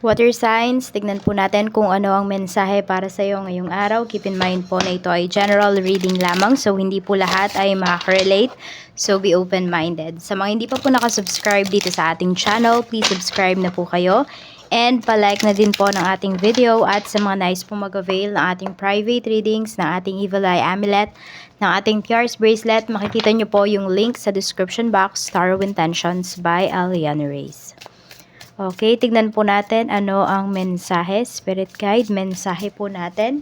Water signs, tignan po natin kung ano ang mensahe para sa iyo ngayong araw. Keep in mind po na ito ay general reading lamang, so hindi po lahat ay makaka-relate. So be open-minded. Sa mga hindi pa po nakasubscribe dito sa ating channel, please subscribe na po kayo. And palike na din po ng ating video, at sa mga nais po mag-avail ng ating private readings, ng ating Evil Eye Amulet, ng ating Pierce Bracelet, makikita nyo po yung link sa description box. Tarot Intentions by Aliana Reyes. Okay, tignan po natin ano ang mensahe, spirit guide, mensahe po natin.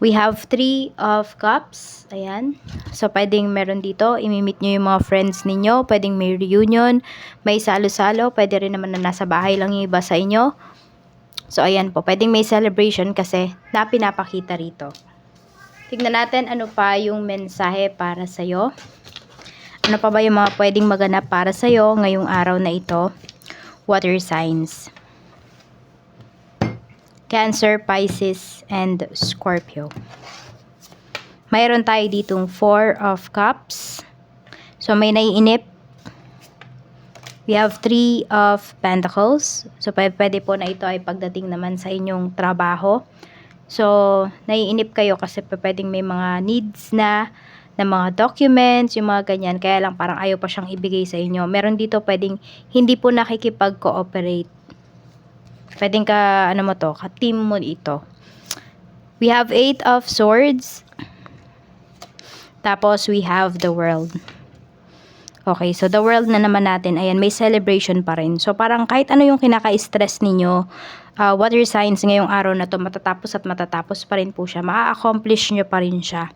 We have 3 of Cups. Ayan. So, pwedeng meron dito, imimit nyo yung mga friends ninyo, pwedeng may reunion, may salo-salo, pwede rin naman na nasa bahay lang yung iba sa inyo. So, ayan po, pwedeng may celebration kasi na pinapakita rito. Tignan natin ano pa yung mensahe para sa'yo. Ano pa ba yung mga pwedeng maganap para sa'yo ngayong araw na ito? Water signs. Cancer, Pisces, and Scorpio. Mayroon tayo ditong 4 of Cups. So, may naiinip. We have 3 of Pentacles. So, pwede po na ito ay pagdating naman sa inyong trabaho. So, naiinip kayo kasi pwedeng may mga needs na mga documents, yung mga ganyan. Kaya lang parang ayaw pa siyang ibigay sa inyo. Meron dito pwedeng hindi po nakikipag-cooperate. Pwedeng ka-team mo ito. We have 8 of Swords. Tapos, we have the World. Okay, so the World na naman natin, ayan, may celebration pa rin. So, parang kahit ano yung kinaka-stress ninyo, water signs ngayong araw na to, matatapos at matatapos pa rin po siya. Ma-accomplish nyo pa rin siya.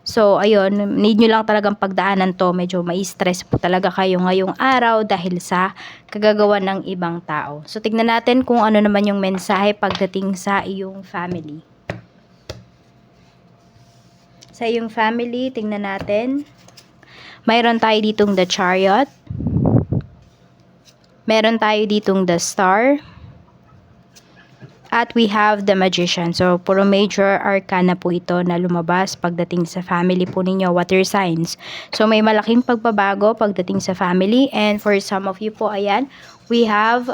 So, ayun, need nyo lang talagang pagdaanan to. Medyo mai-stress po talaga kayo ngayong araw dahil sa kagagawa ng ibang tao. So, tignan natin kung ano naman yung mensahe pagdating sa iyong family. Sa iyong family, tignan natin. Mayroon tayo ditong the Chariot. Meron tayo ditong the Star. At we have the Magician. So, puro major arcana po ito na lumabas pagdating sa family po ninyo, water signs. So, may malaking pagbabago pagdating sa family. And for some of you po, ayan, we have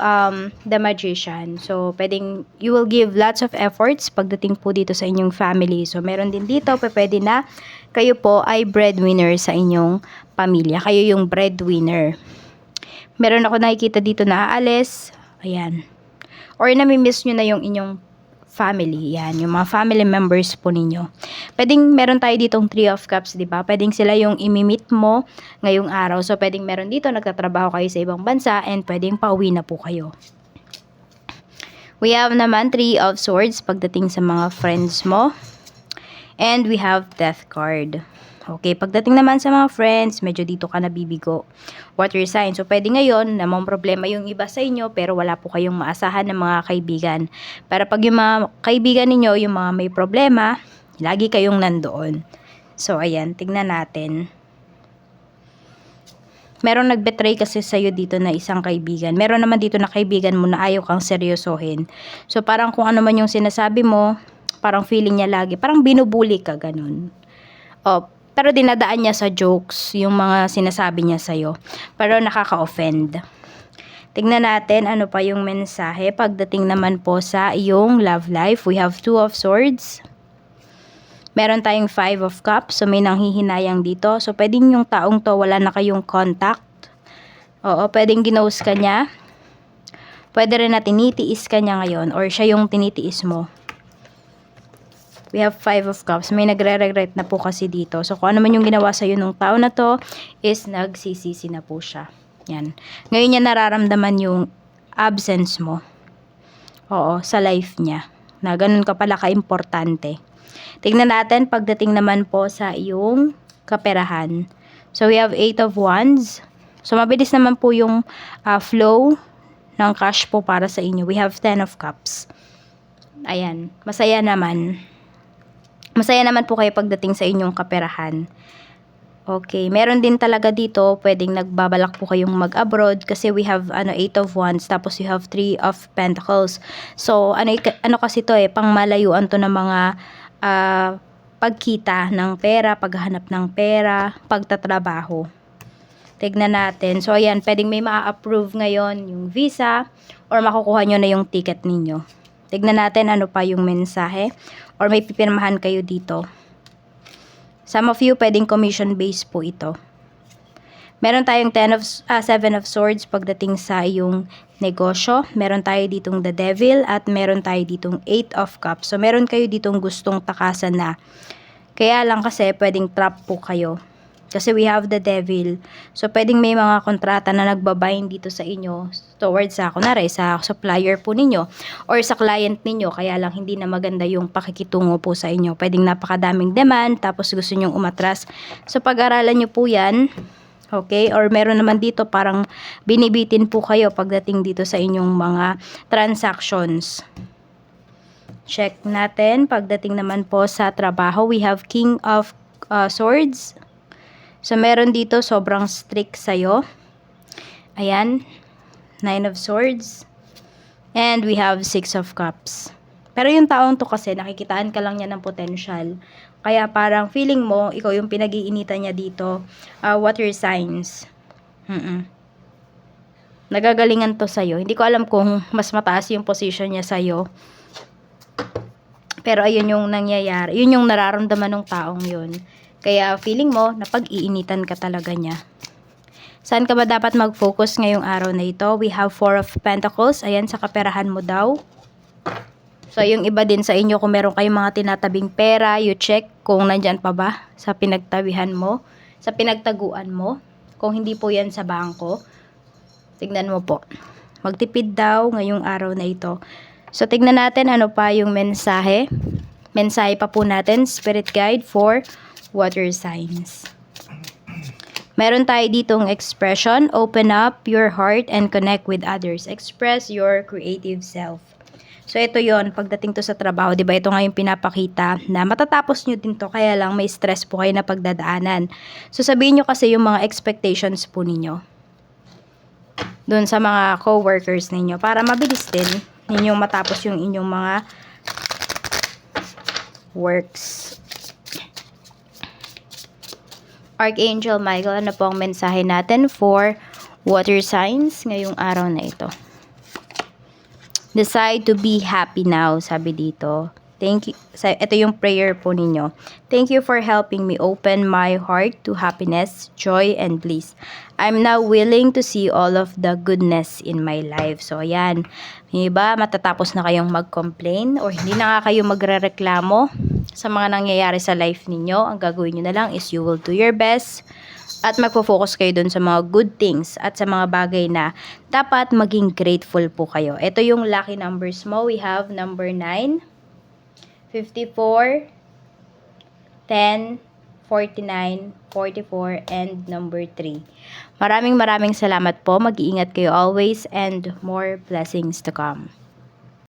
the Magician. So, pwedeng you will give lots of efforts pagdating po dito sa inyong family. So, meron din dito, pwede na kayo po ay breadwinner sa inyong pamilya. Kayo yung breadwinner. Meron ako nakikita dito na aalis. Ayan. Or nami-miss nyo na yung inyong family. Yan, yung mga family members po ninyo. Pwedeng meron tayo ditong 3 of Cups, di ba? Pwedeng sila yung imimit mo ngayong araw. So, pwedeng meron dito, nagtatrabaho kayo sa ibang bansa, and pwedeng pauwi na po kayo. We have naman 3 of Swords pagdating sa mga friends mo. And we have Death card. Okay, pagdating naman sa mga friends, medyo dito ka nabibigo. Water sign. So, pwede ngayon, namang problema yung iba sa inyo, pero wala po kayong maasahan ng mga kaibigan. Para pag yung mga kaibigan ninyo, yung mga may problema, lagi kayong nandoon. So, ayan, tignan natin. Meron nag-betray kasi sa'yo dito na isang kaibigan. Meron naman dito na kaibigan mo na ayaw kang seryosohin. So, parang kung ano man yung sinasabi mo, parang feeling niya lagi, parang binubuli ka, ganun. O, pero dinadaan niya sa jokes, yung mga sinasabi niya sa'yo. Pero nakaka-offend. Tingnan natin ano pa yung mensahe pagdating naman po sa iyong love life. We have 2 of Swords. Meron tayong 5 of Cups, so may nanghihinayang dito. So, pwedeng yung taong to wala na kayong contact. Oo, pwedeng ginose ka niya. Pwede rin na tinitiis ka niya ngayon, or siya yung tinitiis mo. We have 5 of Cups. May nagre-regret na po kasi dito. So, kung ano man yung ginawa sa'yo nung tao na to, is nagsisisi na po siya. Yan. Ngayon niya nararamdaman yung absence mo. Oo, sa life niya. Na ganun ka pala ka-importante. Tignan natin pagdating naman po sa iyong kaperahan. So, we have 8 of Wands. So, mabilis naman po yung flow ng cash po para sa inyo. We have 10 of Cups. Ayan. Masaya naman. Masaya naman po kayo pagdating sa inyong kaperahan. Okay, meron din talaga dito, pwedeng nagbabalak po kayong mag-abroad kasi we have 8 of Wands, tapos you have 3 of Pentacles. So, ano kasi to pangmalayuan to ng mga pagkita ng pera, paghahanap ng pera, pagtatrabaho. Tignan natin. So, ayan, pwedeng may ma-approve ngayon yung visa or makukuha nyo na yung ticket ninyo. Tignan natin ano pa yung mensahe or may pipirmahan kayo dito. Some of you, pwedeng commission-based po ito. Meron tayong 7 of Swords pagdating sa iyong negosyo. Meron tayo ditong The Devil at meron tayo ditong 8 of Cups. So, meron kayo ditong gustong takasan na. Kaya lang kasi pwedeng trap po kayo. Kasi we have the devil. So, pwedeng may mga kontrata na nagbabind dito sa inyo towards sa, kunwari, sa supplier po ninyo or sa client ninyo. Kaya lang hindi na maganda yung pakikitungo po sa inyo. Pwedeng napakadaming demand, tapos gusto nyong umatras. So, pag-aralan nyo po yan. Okay? Or meron naman dito parang binibitin po kayo pagdating dito sa inyong mga transactions. Check natin. Pagdating naman po sa trabaho, we have King of Swords. So, meron dito sobrang strict sa'yo. Ayan. 9 of Swords. And we have 6 of Cups. Pero yung taong to kasi, nakikitaan ka lang niya ng potential. Kaya parang feeling mo, ikaw yung pinag-iinitan niya dito. Water signs. Nagagalingan to sa'yo. Hindi ko alam kung mas mataas yung position niya sa'yo. Pero ayun yung nangyayari. Yun yung nararamdaman ng taong yun. Kaya feeling mo, napag-iinitan ka talaga niya. Saan ka ba dapat mag-focus ngayong araw na ito? We have 4 of Pentacles. Ayan, sa kaperahan mo daw. So, yung iba din sa inyo, kung meron kayong mga tinatabing pera, you check kung nandyan pa ba sa pinagtabihan mo, sa pinagtaguan mo. Kung hindi po yan sa bangko, tignan mo po. Magtipid daw ngayong araw na ito. So, tignan natin ano pa yung mensahe. Mensahe pa po natin, Spirit Guide for water signs. Meron tayo ditong expression, open up your heart and connect with others. Express your creative self. So, ito yon pagdating to sa trabaho, diba? Ito nga yung pinapakita na matatapos nyo din to, kaya lang may stress po kayo na pagdadaanan. So, sabihin nyo kasi yung mga expectations po ninyo doon sa mga co-workers ninyo para mabilis din ninyong matapos yung inyong mga works. Archangel Michael, ano po ang mensahe natin for water signs ngayong araw na ito? Decide to be happy now, sabi dito. Thank you. Ito yung prayer po ninyo. Thank you for helping me open my heart to happiness, joy, and bliss. I'm now willing to see all of the goodness in my life. So, ayan. Iba, matatapos na kayong mag-complain or hindi na nga kayo magre-reklamo sa mga nangyayari sa life ninyo. Ang gagawin nyo na lang is you will do your best at magpo-focus kayo dun sa mga good things at sa mga bagay na dapat maging grateful po kayo. Ito yung lucky numbers mo. We have number 9, 54, 10, 49, 44, and number 3. Maraming salamat po. Mag-iingat kayo always and more blessings to come.